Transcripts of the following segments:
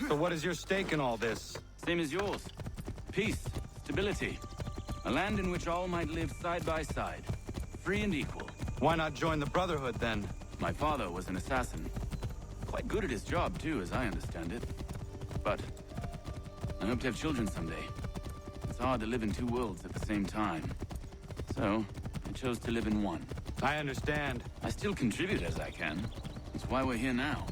So what is your stake in all this? Same as yours. Peace, stability. A land in which all might live side by side, free and equal. Why not join the Brotherhood, then? My father was an assassin. Quite good at his job, too, as I understand it. But I hope to have children someday. It's hard to live in two worlds at the same time. So, I chose to live in one. I understand. I still contribute as I can. That's why we're here now.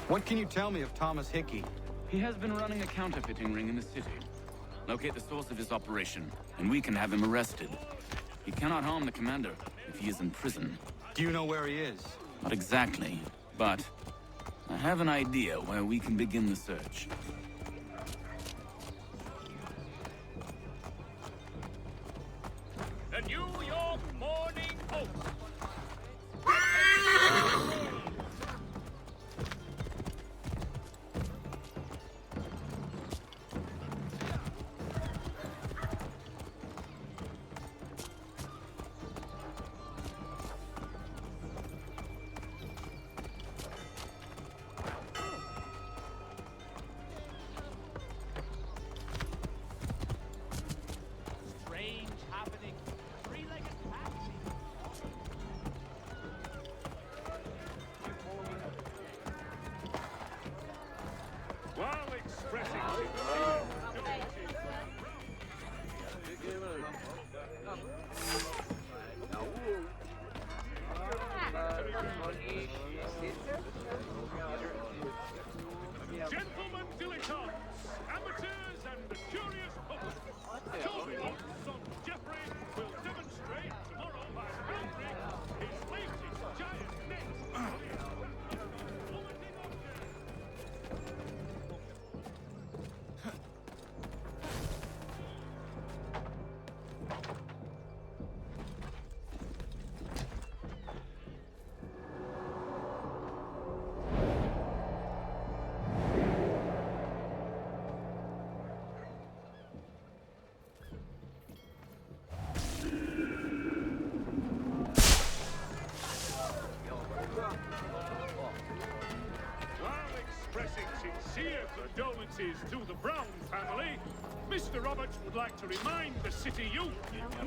What can you tell me of Thomas Hickey? He has been running a counterfeiting ring in the city. Locate the source of his operation, and we can have him arrested. He cannot harm the commander if he is in prison. Do you know where he is? Not exactly, but I have an idea where we can begin the search. The New York Morning Post. Strange happening. Three-legged taxi. While expressing gentlemen dilettantes, amateurs and the curious public, your son Jeffrey will demonstrate tomorrow by filming his latest giant net. While expressing sincere condolences to the Brown family, Mr. Roberts would like to remind the city youth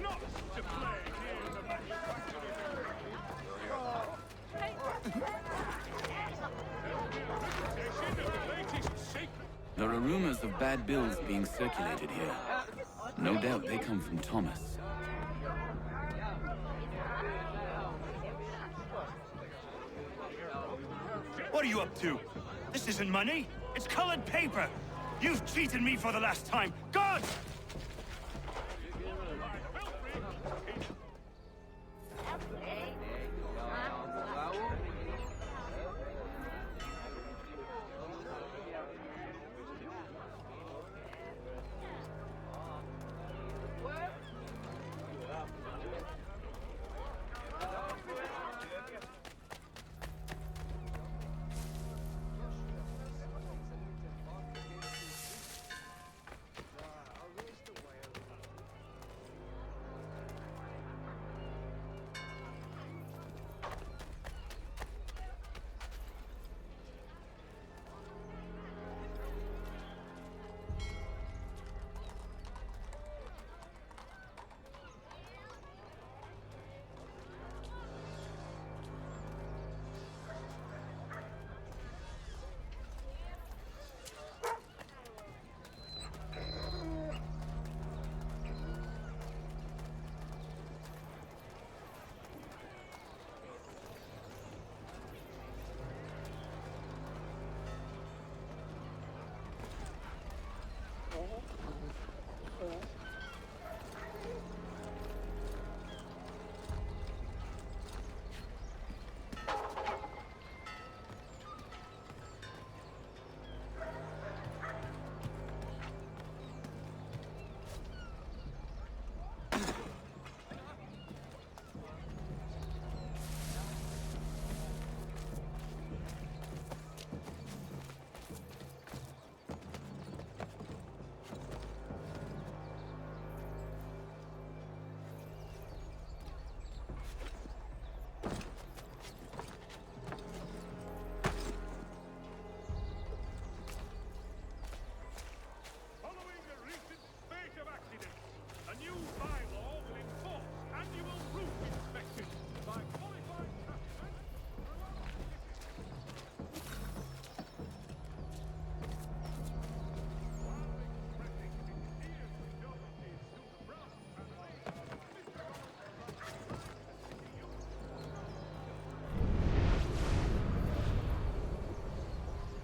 not to play near the manufacturing There are rumors of bad bills being circulated here. No doubt they come from Thomas. What are you up to? This isn't money. It's colored paper. You've cheated me for the last time. God!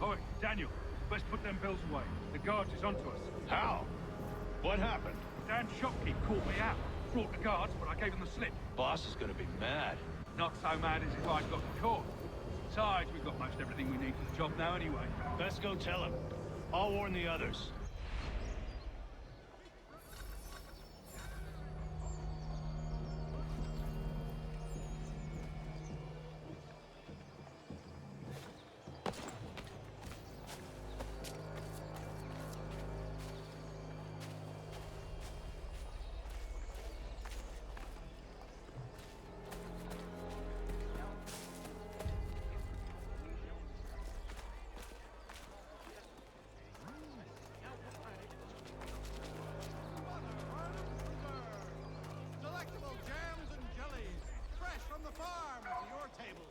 Oi, Daniel, let's put them bills away. The guards is onto us. How? What happened? Dan shopkeep called me out. Brought the guards, but I gave him the slip. Boss is gonna be mad. Not so mad as if I'd got caught. Besides, we've got most everything we need for the job now anyway. Let's go tell him. I'll warn the others. Delectable jams and jellies, fresh from the farm to your table.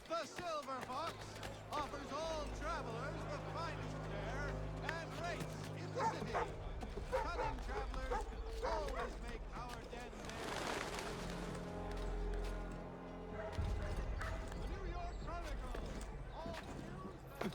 The Silver Fox offers all travelers the finest fare and rates in the city. Cunning travelers always make our den theirs. The New York Chronicle. All the news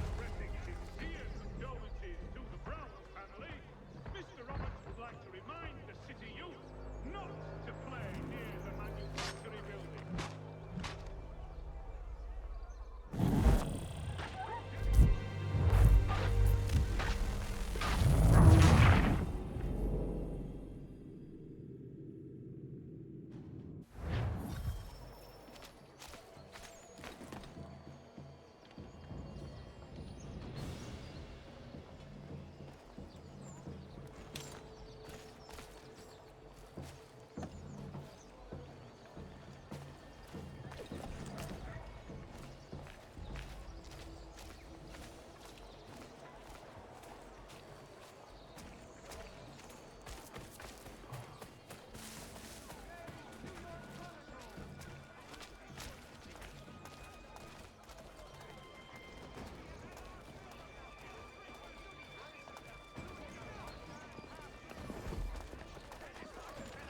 Expressing sincere condolences to the Brown family, Mr. Roberts would like to remind the city youth not to play near the manufactory building.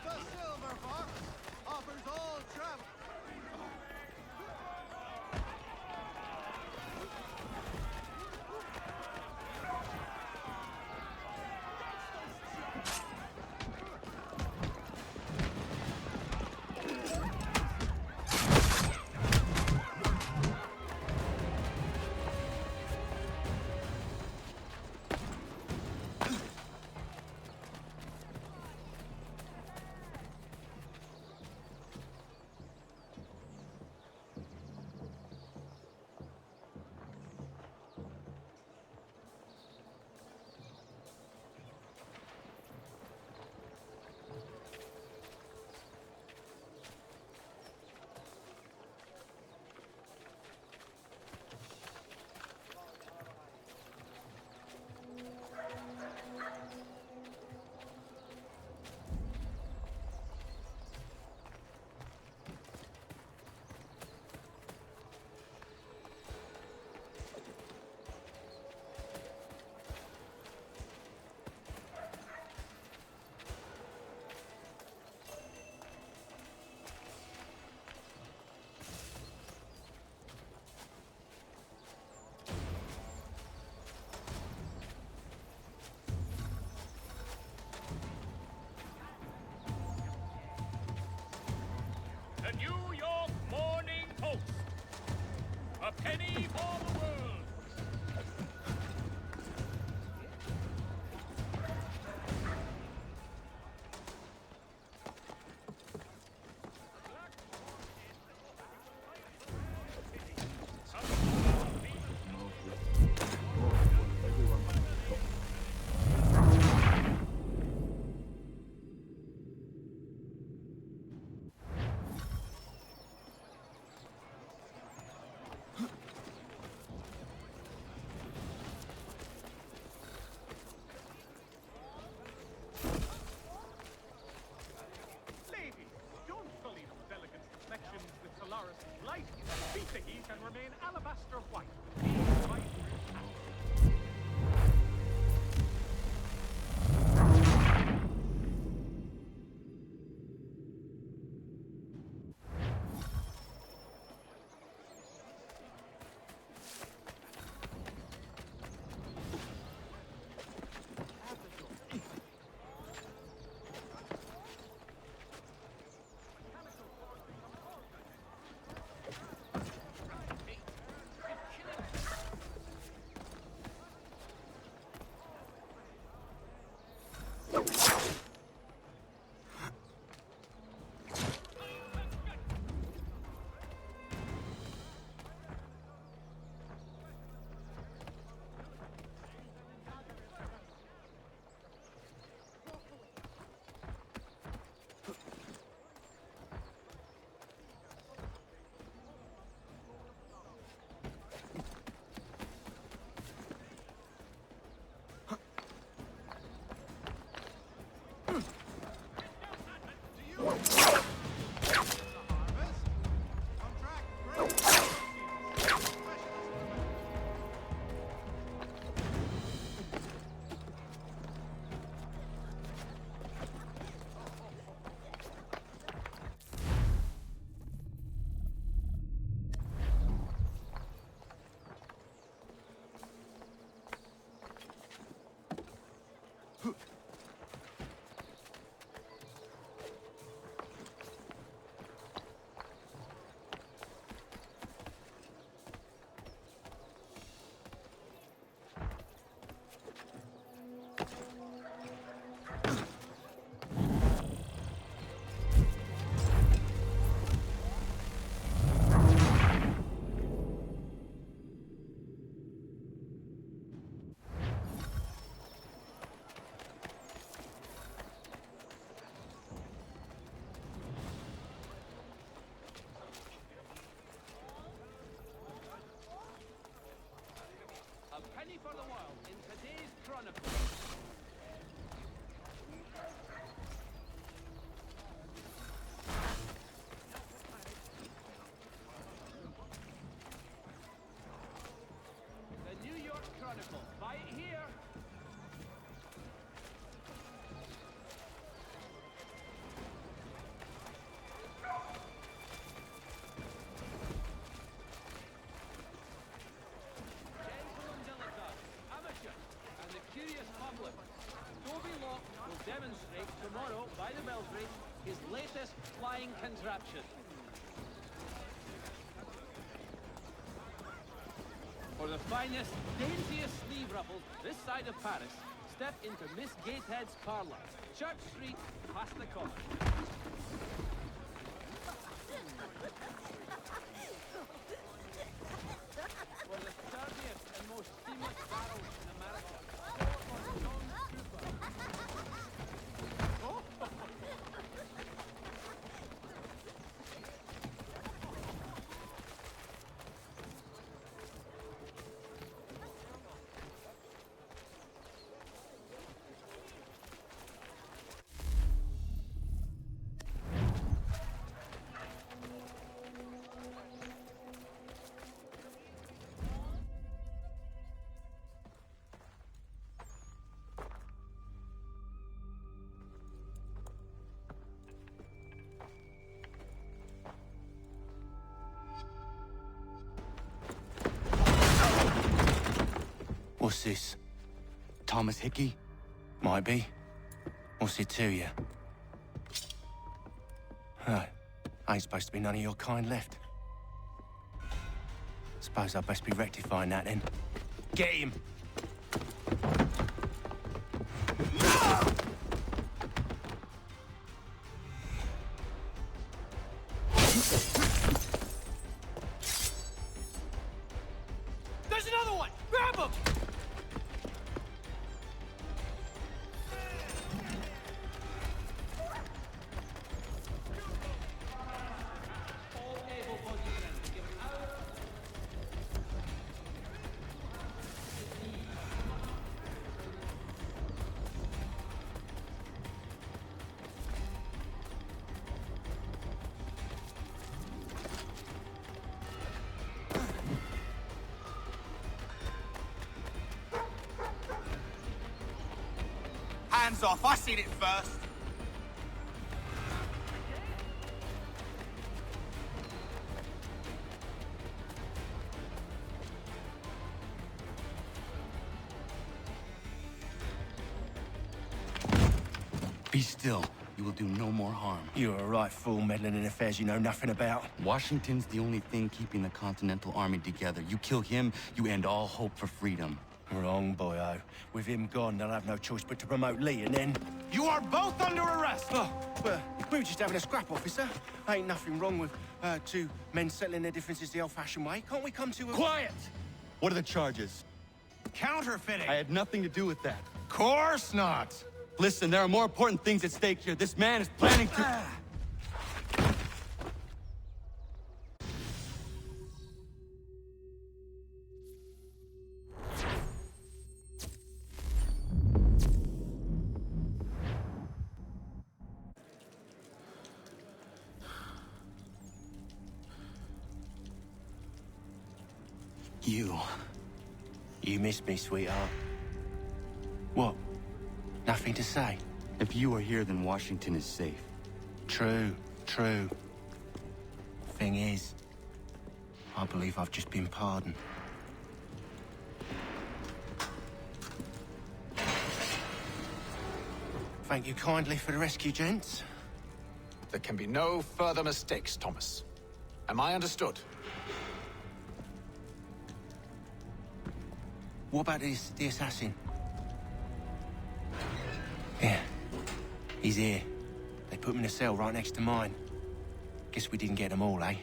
The Silver Fox offers all travel. The New York Morning Post. A penny for the world. the heat and remain alabaster white. Penny for the world in today's Chronicle. The New York Chronicle. Buy it here. Demonstrate tomorrow by the Belfry his latest flying contraption. For the finest, daintiest sleeve ruffles this side of Paris, step into Miss Gatehead's parlour, Church Street, past the corner. For the sturdiest and most seamless barrels in America, for the John Cooper. What's this? Thomas Hickey? Might be. What's it to you? Huh. Ain't supposed to be none of your kind left. Suppose I best be rectifying that then. Get him! There's another one! Grab him! All able-bodied men given out. off. I seen it first. Be still. You will do no more harm. You're a right fool meddling in affairs you know nothing about. Washington's the only thing keeping the Continental Army together. You kill him, you end all hope for freedom. Wrong, boyo. With him gone, they'll have no choice but to promote Lee, and then... You are both under arrest! Oh, well, we were just having a scrap, officer. Ain't nothing wrong with two men settling their differences the old-fashioned way. Can't we come to a... Quiet! What are the charges? Counterfeiting! I had nothing to do with that. Course not! Listen, there are more important things at stake here. This man is planning to... You missed me, sweetheart. What? Nothing to say? If you are here, then Washington is safe. True. Thing is, I believe I've just been pardoned. Thank you kindly for the rescue, gents. There can be no further mistakes, Thomas. Am I understood? What about the assassin? Yeah. He's here. They put him in a cell right next to mine. Guess we didn't get them all, eh?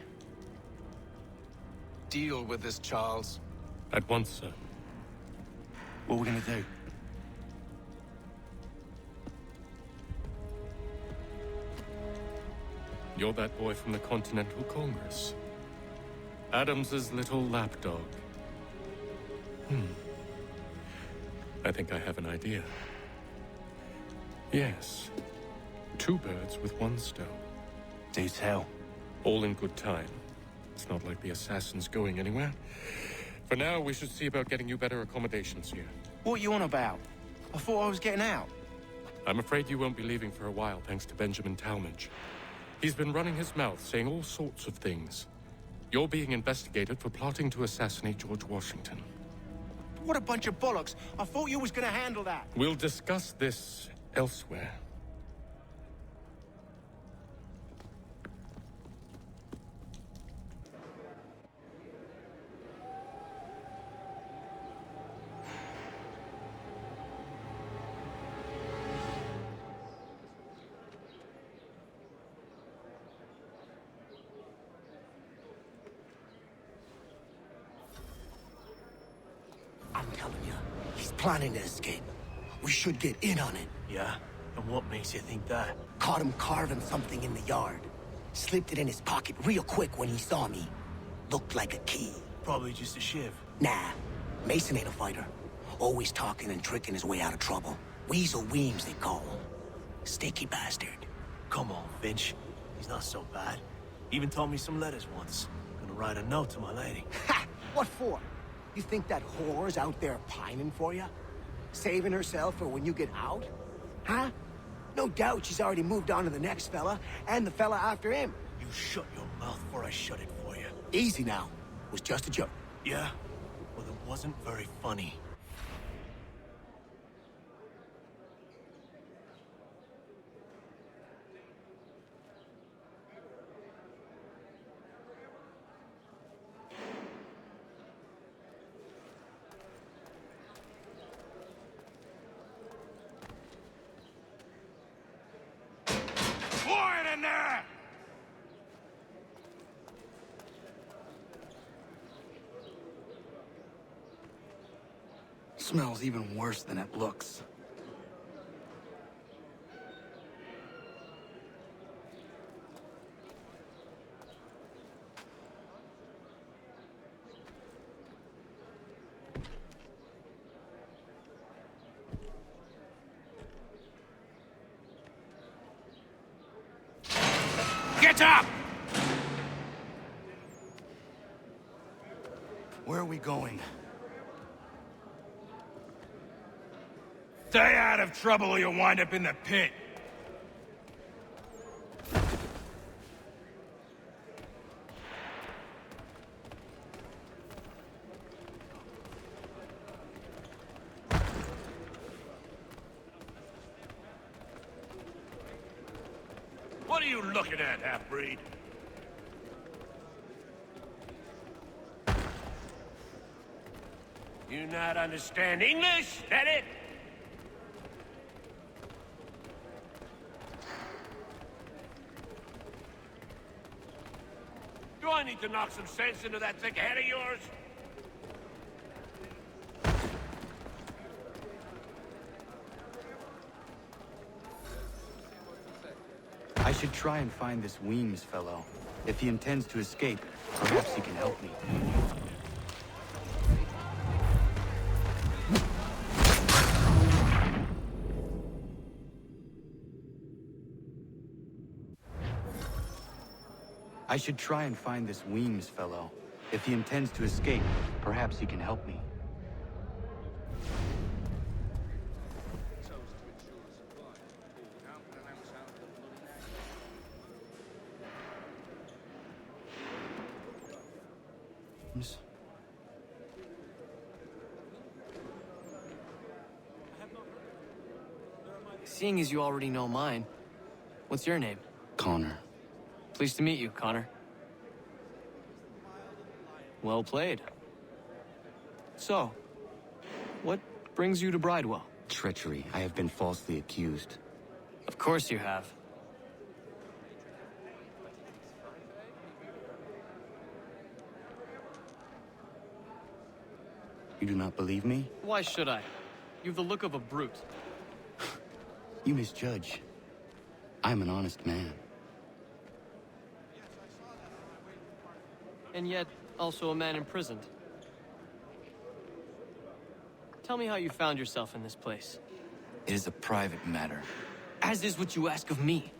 Deal with this, Charles. At once, sir. What are we gonna do? You're that boy from the Continental Congress. Adams's little lapdog. I think I have an idea. Yes. 2 birds with 1 stone. Do tell. All in good time. It's not like the assassin's going anywhere. For now, we should see about getting you better accommodations here. What are you on about? I thought I was getting out. I'm afraid you won't be leaving for a while, thanks to Benjamin Talmadge. He's been running his mouth, saying all sorts of things. You're being investigated for plotting to assassinate George Washington. What a bunch of bollocks. I thought you was gonna handle that. We'll discuss this elsewhere. I'm telling you, he's planning to escape. We should get in on it. Yeah? And what makes you think that? Caught him carving something in the yard. Slipped it in his pocket real quick when he saw me. Looked like a key. Probably just a shiv. Nah, Mason ain't a fighter. Always talking and tricking his way out of trouble. Weasel Weems, they call him. Sticky bastard. Come on, Finch. He's not so bad. Even told me some letters once. Gonna write a note to my lady. Ha! What for? You think that whore's out there pining for you? Saving herself for when you get out? Huh? No doubt she's already moved on to the next fella, and the fella after him. You shut your mouth before I shut it for you. Easy now. It was just a joke. Yeah? Well, it wasn't very funny. Quiet in there! Smells even worse than it looks. Get up! Where are we going? Stay out of trouble or you'll wind up in the pit. What are you looking at, half-breed? You not understand English? That it? Do I need to knock some sense into that thick head of yours? I should try and find this Weems fellow. If he intends to escape, perhaps he can help me. I should try and find this Weems fellow. If he intends to escape, perhaps he can help me. Seeing as you already know mine, what's your name? Connor. Pleased to meet you, Connor. Well played. So, what brings you to Bridewell? Treachery. I have been falsely accused. Of course you have. You do not believe me? Why should I? You've the look of a brute. You misjudge. I'm an honest man. And yet, also a man imprisoned. Tell me how you found yourself in this place. It is a private matter. As is what you ask of me.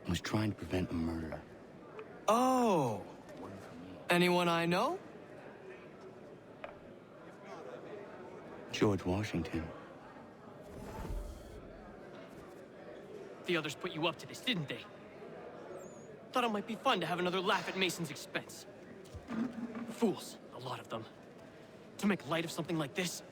I was trying to prevent a murder. Oh! Anyone I know? George Washington. The others put you up to this, didn't they? Thought it might be fun to have another laugh at Mason's expense. Fools, a lot of them. To make light of something like this.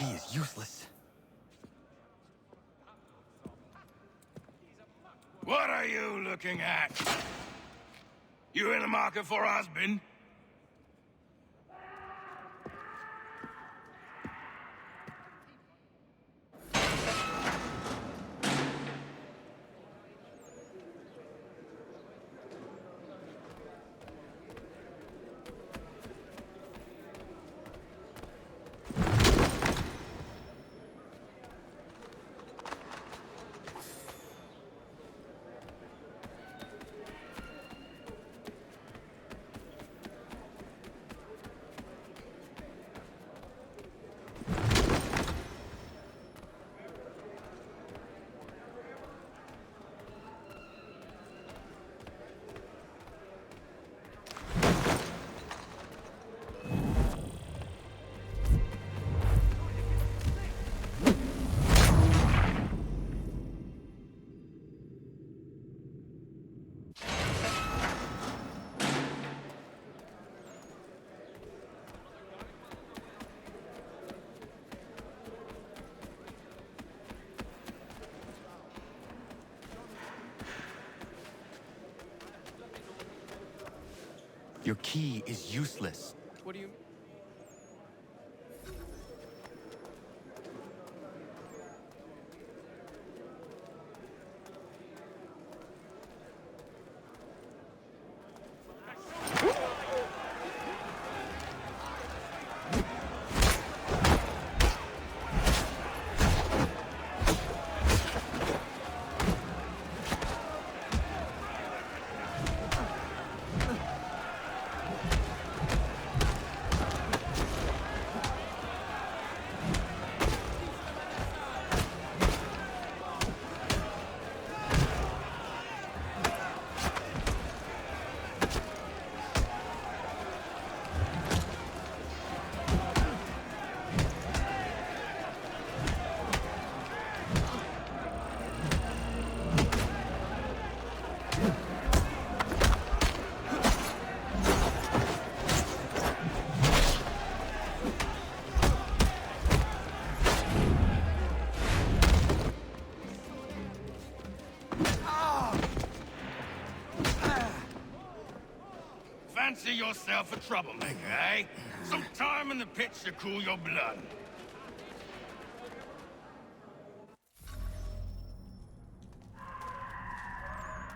key is useless. What are you looking at? You in the market for a husband? Your key is useless. What do you... Fancy yourself a troublemaker, eh? Some time in the pits to cool your blood.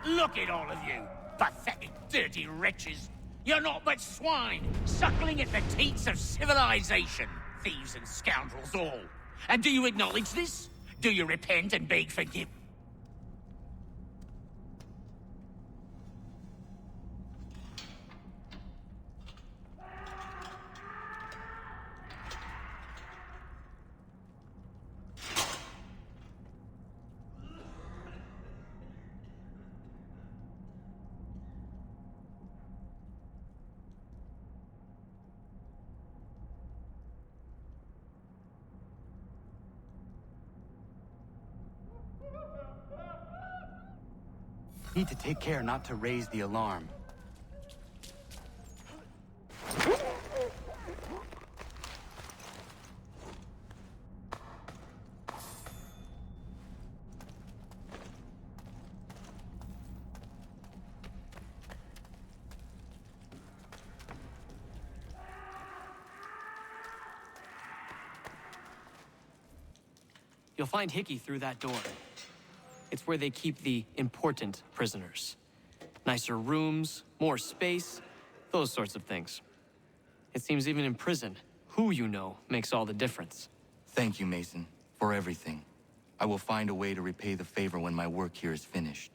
Look at all of you, pathetic, dirty wretches. You're not but swine, suckling at the teats of civilization. Thieves and scoundrels all. And do you acknowledge this? Do you repent and beg forgiveness? Need to take care not to raise the alarm. You'll find Hickey through that door. It's where they keep the important prisoners. Nicer rooms, more space, those sorts of things. It seems even in prison, who you know makes all the difference. Thank you, Mason, for everything. I will find a way to repay the favor when my work here is finished.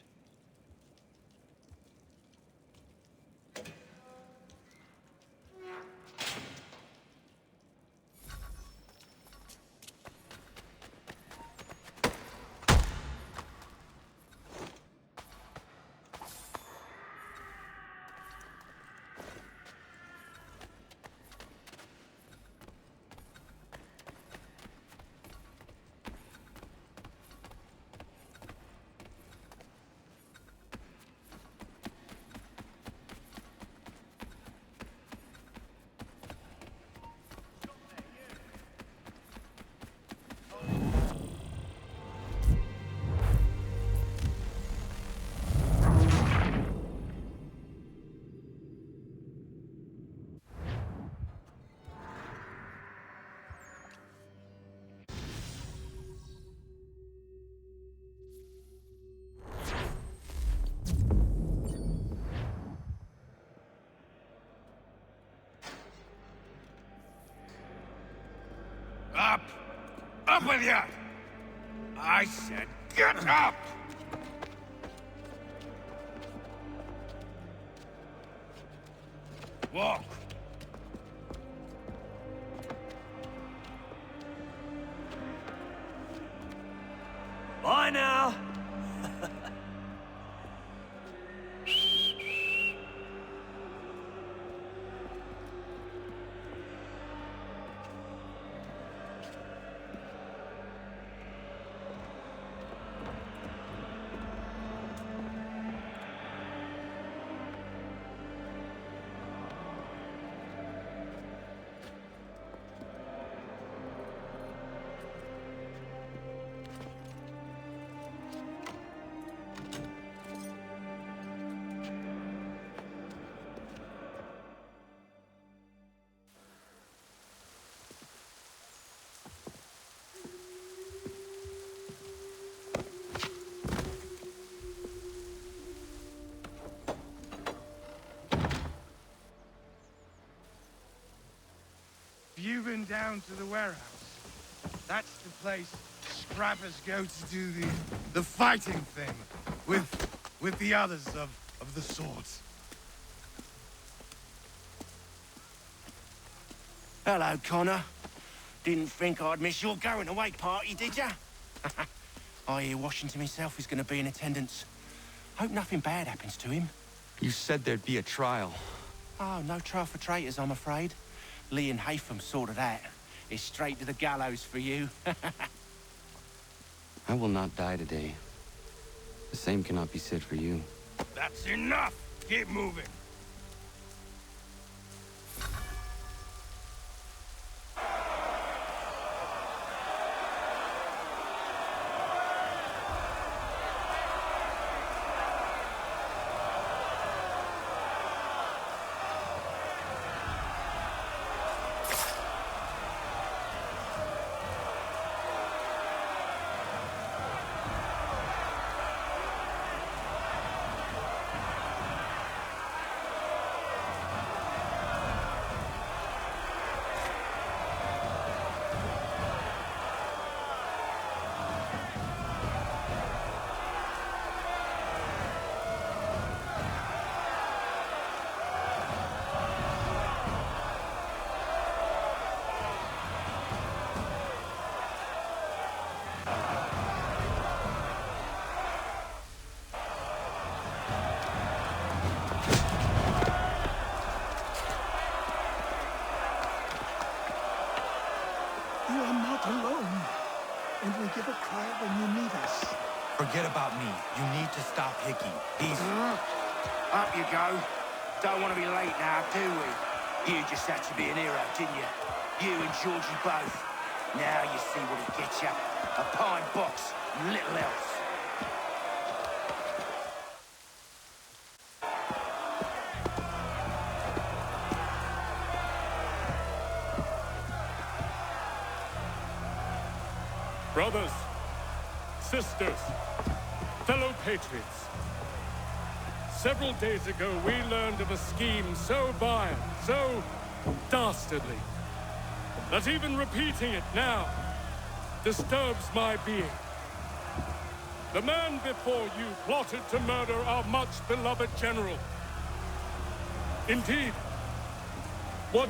with you! I said get up! Walk. Bye now. Have you been down to the warehouse? That's the place scrappers go to do the fighting thing with the others of the swords. Hello, Connor. Didn't think I'd miss your going away party, did ya? I hear Washington himself is going to be in attendance. Hope nothing bad happens to him. You said there'd be a trial. Oh, no trial for traitors, I'm afraid. Lee and Haytham sorted that. It's straight to the gallows for you. I will not die today. The same cannot be said for you. That's enough! Keep moving. You are not alone. And we give a cry when you need us. Forget about me. You need to stop Hickey. He's... Up you go. Don't want to be late now, do we? You just had to be an hero, didn't you? You and Georgie both. Now you see what it gets you. A pine box, and little else. Brothers, sisters, fellow patriots. Several days ago, we learned of a scheme so vile, so dastardly, that even repeating it now disturbs my being. The man before you plotted to murder our much-beloved general. Indeed, what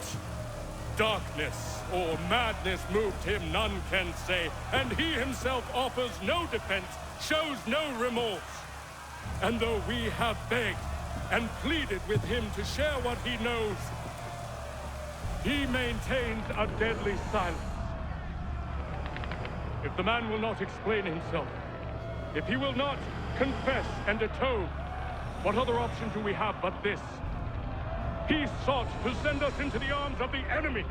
darkness or madness moved him, none can say, and he himself offers no defense, shows no remorse. And though we have begged and pleaded with him to share what he knows, he maintains a deadly silence. If the man will not explain himself, if he will not confess and atone, what other option do we have but this? He sought to send us into the arms of the enemy.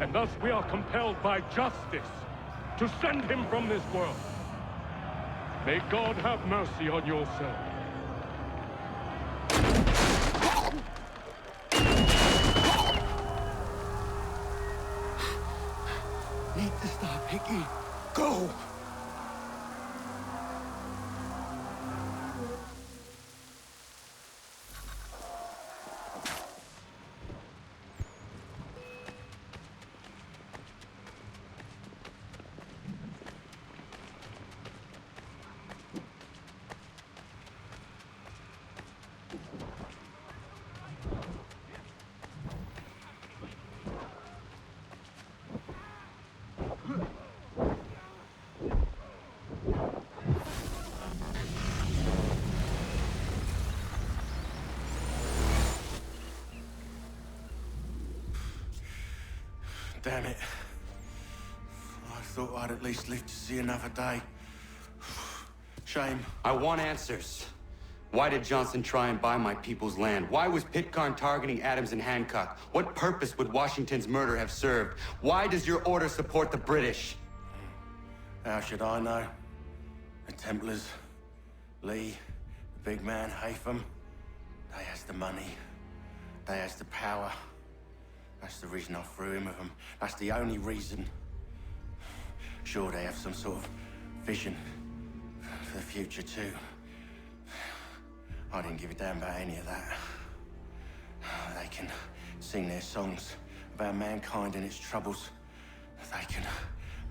And thus we are compelled by justice to send him from this world. May God have mercy on your soul. Need to stop, Hickey. Go! Damn it. I thought I'd at least live to see another day. Shame. I want answers. Why did Johnson try and buy my people's land? Why was Pitcairn targeting Adams and Hancock? What purpose would Washington's murder have served? Why does your order support the British? How should I know? The Templars, Lee, the big man, Haytham, they has the money. They has the power. That's the reason I threw in with them. That's the only reason. Sure, they have some sort of vision for the future, too. I didn't give a damn about any of that. They can sing their songs about mankind and its troubles. They can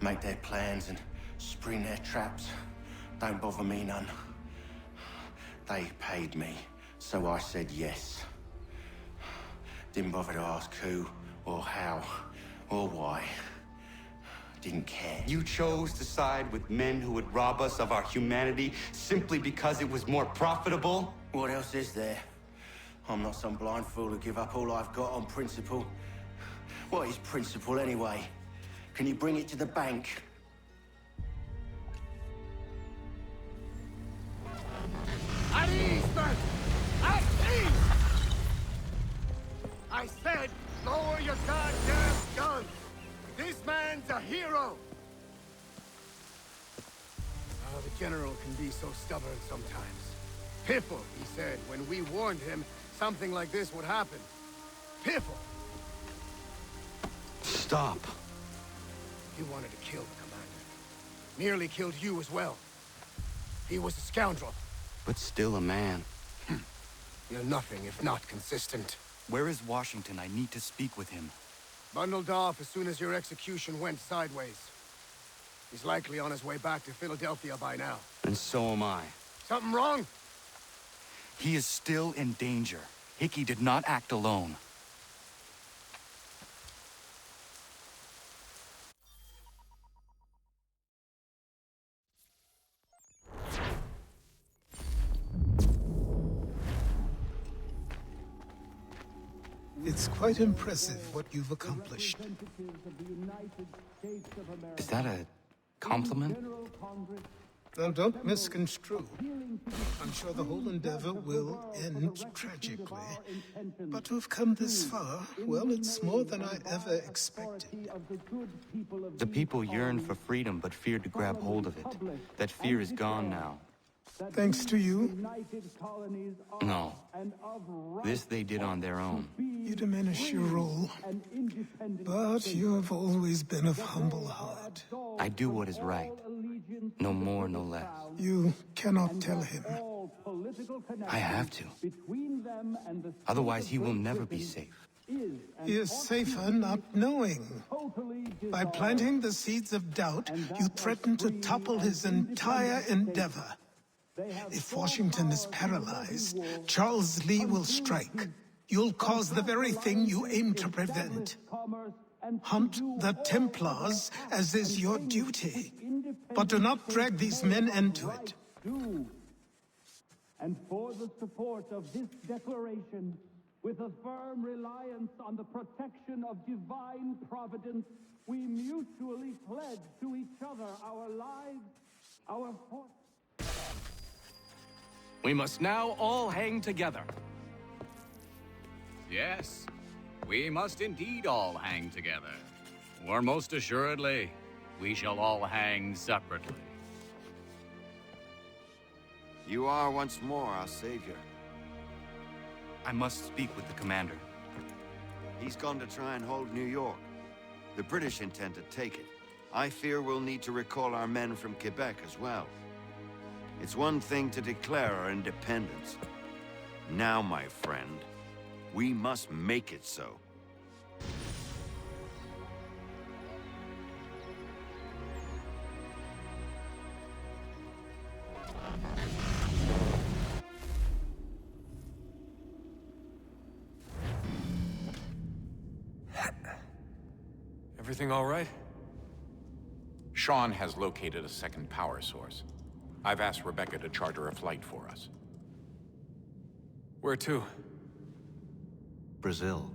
make their plans and spring their traps. Don't bother me none. They paid me, so I said yes. Didn't bother to ask who, or how, or why. Didn't care. You chose to side with men who would rob us of our humanity simply because it was more profitable? What else is there? I'm not some blind fool to give up all I've got on principle. What is principle anyway? Can you bring it to the bank? At ease, men! At ease! I said, lower your goddamn guns! This man's a hero! Oh, the General can be so stubborn sometimes. Piffle, he said, when we warned him something like this would happen. Piffle! Stop. He wanted to kill the commander. Nearly killed you as well. He was a scoundrel. But still a man. You're nothing if not consistent. Where is Washington? I need to speak with him. Bundled off as soon as your execution went sideways. He's likely on his way back to Philadelphia by now. And so am I. Something wrong? He is still in danger. Hickey did not act alone. It's quite impressive what you've accomplished. Is that a compliment? Now, don't misconstrue. I'm sure the whole endeavor will end tragically. But to have come this far, well, it's more than I ever expected. The people yearn for freedom but feared to grab hold of it. That fear is gone now. Thanks to you? No. This they did on their own. You diminish your role. But you have always been of humble heart. I do what is right. No more, no less. You cannot tell him. I have to. Otherwise, he will never be safe. He is safer not knowing. By planting the seeds of doubt, you threaten to topple his entire endeavor. If Washington is paralyzed, Charles Lee will strike. You'll cause the very thing you aim to prevent. Hunt the Templars, as is your duty. But do not drag these men into it. And for the support of this declaration, with a firm reliance on the protection of divine providence, we mutually pledge to each other our lives, our fortune. We must now all hang together. Yes, we must indeed all hang together. Or most assuredly, we shall all hang separately. You are once more our savior. I must speak with the commander. He's gone to try and hold New York. The British intend to take it. I fear we'll need to recall our men from Quebec as well. It's one thing to declare our independence. Now, my friend, we must make it so. Everything all right? Sean has located a second power source. I've asked Rebecca to charter a flight for us. Where to? Brazil.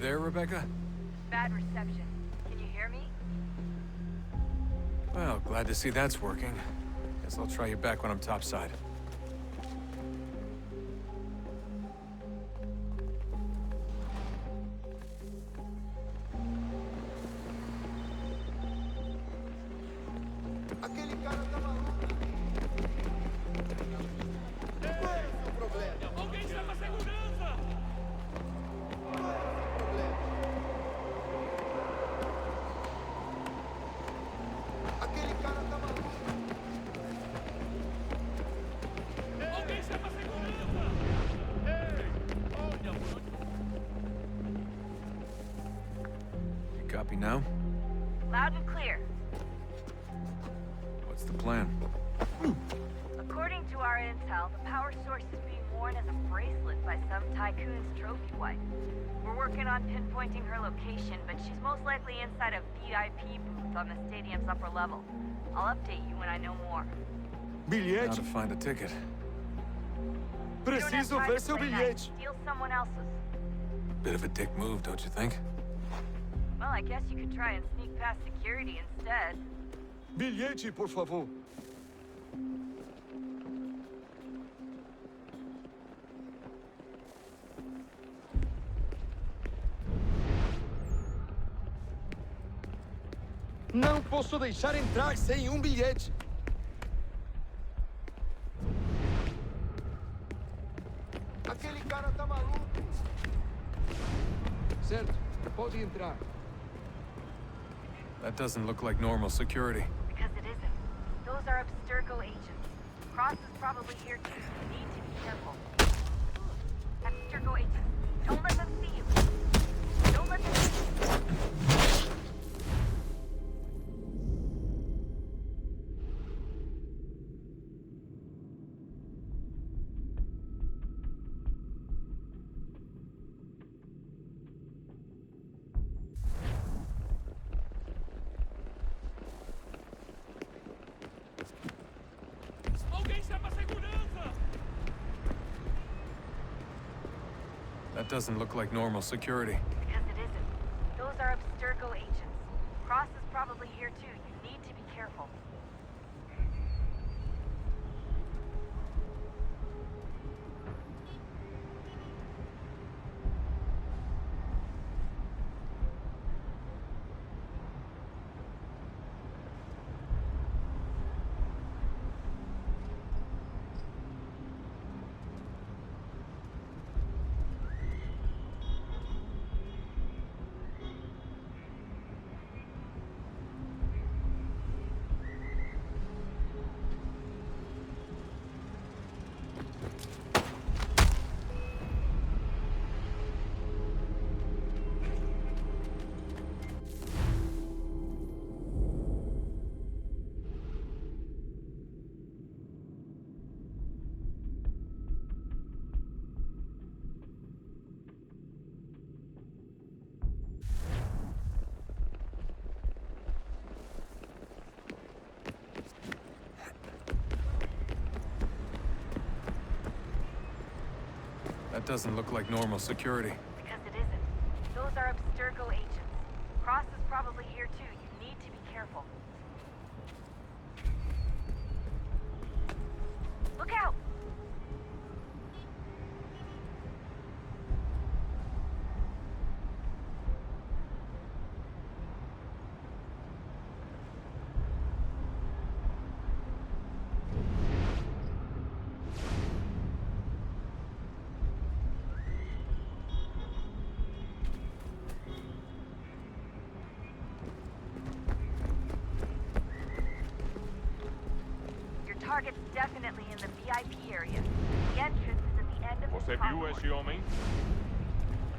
there, Rebecca? Bad reception. Can you hear me? Well, glad to see that's working. Guess I'll try you back when I'm topside. Aquele cara tá maluco. Qual é o seu problema? Alguém chama a segurança! Qual é o seu problema? Aquele cara tá maluco. Alguém chama a segurança! Ei! Olha por onde... You copy now? Loud and clear. What's the plan? According to our intel, the power source is being worn as a bracelet by some tycoon's trophy wife. We're working on pinpointing her location, but she's most likely inside a VIP booth on the stadium's upper level. I'll update you when I know more. How to find a ticket. Preciso ver seu bilhete. Steal someone else's. Bit of a dick move, don't you think? Well, I guess you could try and sneak past security instead. Bilhete, por favor. Não posso deixar entrar sem um bilhete. Aquele cara tá maluco. Certo, pode entrar. That doesn't look like normal security. Because it isn't. Those are Abstergo agents. Cross is probably here too. You need to be careful. Abstergo agents. Don't let them see you. Don't let them see you. Alguém chama a segurança! That doesn't look like normal security. Because it isn't. Those are Abstergo agents. Cross is probably here too. You need to be careful. That doesn't look like normal security. Because it isn't. Those are Abstergo agents. Cross is probably here too. You need to be careful. Look out! Target's definitely in the VIP area. The entrance is at the end of the Você viu corridor. este homem?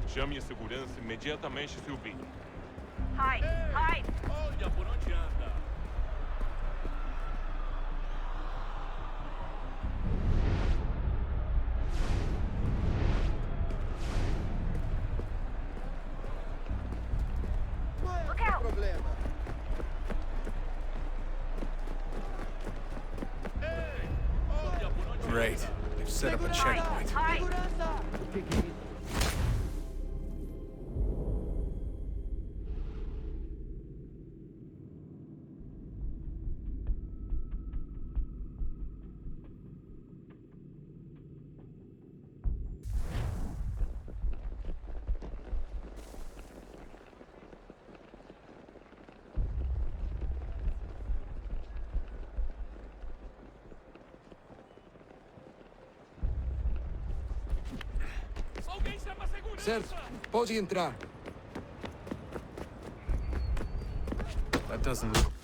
Chame a segurança imediatamente se o vir. Hide! Hide! Olha por onde anda! Look out! Problema. Great. They've set up a checkpoint. Hide! Sir, pode entrar. That doesn't look